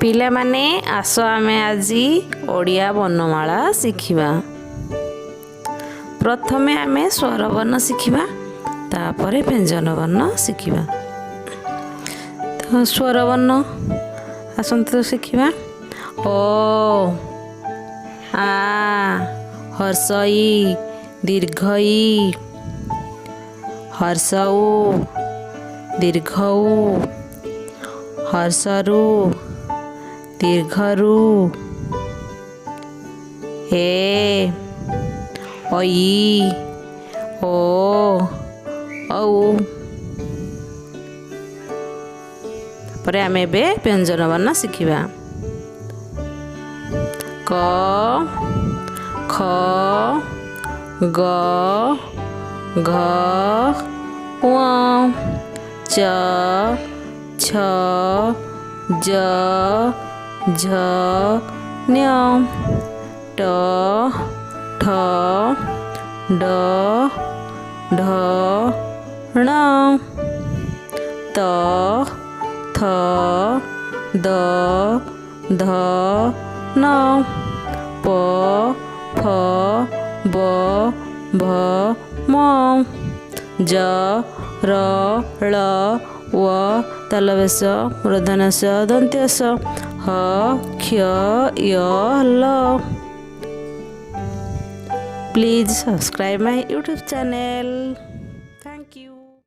पिला माने आस आमे आजी ओडिया वर्णमाला शिखिबा। प्रथमे आमे स्वर वर्ण शिखिबा तापरे व्यंजन वर्ण शिखिबा। तो स्वर वर्ण आसंतु शिखिबा। ओ आ हर्षई दीर्घई हर्षऊ दीर्घऊ हर्षरु दीर्घरु ए ओई ओ औ। तापर आमे बे व्यंजन वर्ण शिखिबा। क ख ग घ ङ च छ ज झ ञ ट ठ ड ढ ण त थ द ध न प फ ब भ म ज र ळ व तालव्यस मूर्धन्यस दन्त्यस ह क्ष य ल। Please subscribe my YouTube channel.